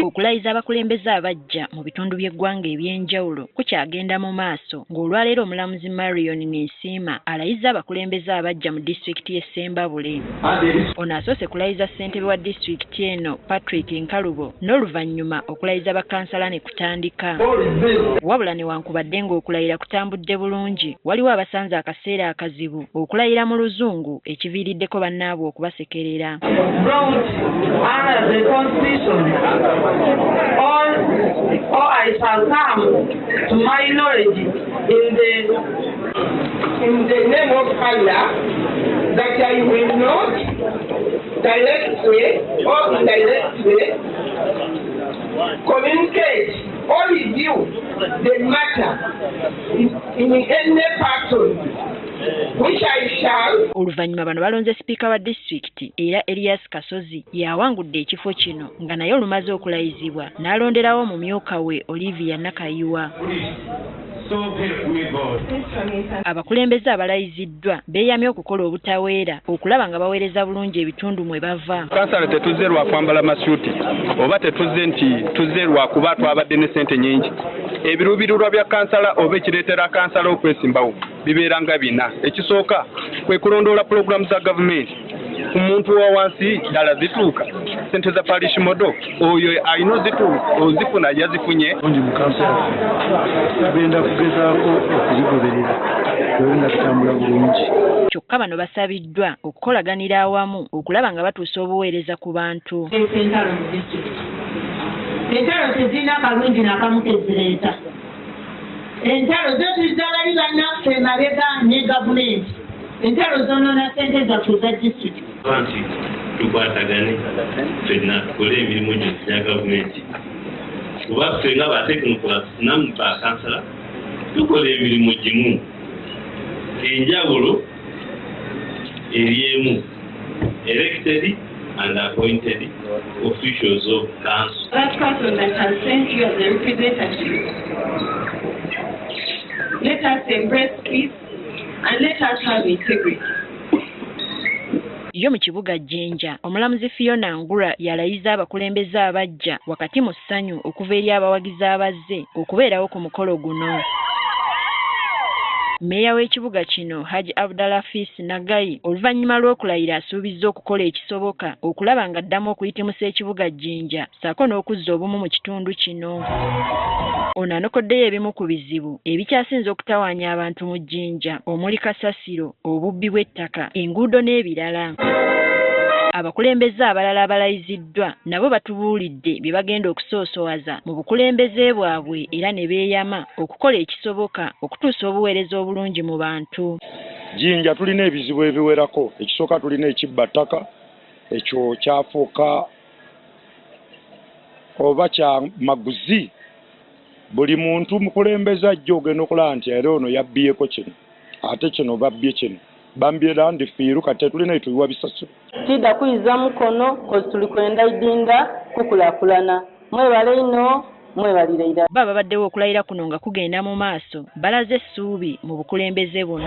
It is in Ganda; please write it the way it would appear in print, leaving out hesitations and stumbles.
Okulayiza abakulembeze abajja mu bitundu by'eggwanga ebyenjawulo kukyagenda mu maaso ng'olwaleero omulamuzi Marion Nsiima alayiza abakulembeze abajja mu disitulikiti y'e Ssembabule. Ono asoose kulayiza ssentebe wa disitulikiti eno Patrick Nkalubo n'oluvannyuma okulayiza bakansala ne kutandika. Wabula newankubadde ng'okulayira kutambudde bulungi, waliwo abasanze akaseera akazibu okulayira mu luzungu ekiviiriddeko bannaabwe okubasekerera. Or I shall come to my knowledge in the name of Allah, that I will not directly or indirectly communicate or review the matter in any person. Oluvannyuma bano balonze sipiika wa disitulikiti era Elias Kasozi yawangudde ekifo kino nga naye olumaze okulayizibwa n'alonderawo mumyuka we Olivia Nakayiwa. Abakulembeze abalayiziddwa beeyamye okukola obutaweera okulaba nga baweereza bulungi ebitundu mwe bava. Kansala tetuzze lwa kwambala masuuti oba tetuzze nti tuzze lwa kuba twabadde ne ssente nnyingi. Ebiruubirirwa bya kansala oba ekireetera kansala okwesimbawo bibeera nga bina. Ekisooka kwe kulondoola pulogulaamu za gavumenti ku muntu wa wansi ddala zituuka. Ssente za parish modo oyo alina ozifuna yazifunye. Mu kansala tugenda kugezaako okuzigoberera nga bitambula bulungi. Kyokka bano basabiddwa okukolaganira awamu okulaba nga batuusa obuweereza ku bantu. Entalo tezirina kalungi n'akamu kezireeta. Entalo zo tuzabali bannaffe emabega ne gavumenti. Entalo zonoona ssente zaffe za disitulikiti. Nti tukwatagane ffenna tukole emirimu gya gavumenti. Kuba ffe nga batekinikula namu bakansala tukola emirimu gimu. Enjawulo eri emu, elected and appointed officials of council. That person that has sent you as a representative, let us embrace peace and let us have integrity. Yo mu kibuga Jinja, omulamuzi Fiona Ngura yalayiza abakulembeze abajja wakati mu ssanyu okuva eri abawagizi abazze okubeerawo ku mukolo guno. Meya w'ekibuga kino Haji Abdallah Fis Nagayi oluvannyuma lw'okulayira asuubizza okukola ekisoboka okulaba nga addamu okuyitimusa ekibuga Jinja ssaako n'okuzza obumu mu kitundu kino. Ono anokoddeyo ebimu ku bizibu ebikyasinze okutawaanya abantu mu Jinja omuli kasasiro, obubbi bw'ettaka, enguudo n'ebirala. Abakulembeze abalala abalayiziddwa nabo batubuulidde bye bagenda okusoosowaza mu bukulembeze bwabwe era ne beeyama okukola ekisoboka okutuusa obuweereza obulungi mu bantu. Jinja tulina ebizibu ebiwerako. Ekisooka tulina ekibbattaka, ekyo kyafuuka oba kya maguzi. Buli muntu mukulembeze ajja ogenda okulaba nti era ono yabbieko kino ate kino babbye kino. Bambiera ndifiiru kati tulina etuwa bisasiro. Tida kuiza mukono kozi tuli kwenda idinda kukulaakulana. Mwebale ino mwebalire. Baba baddewo okulayira kuno nga kugenda mu maaso balaze essuubi mu bukulembeze buno.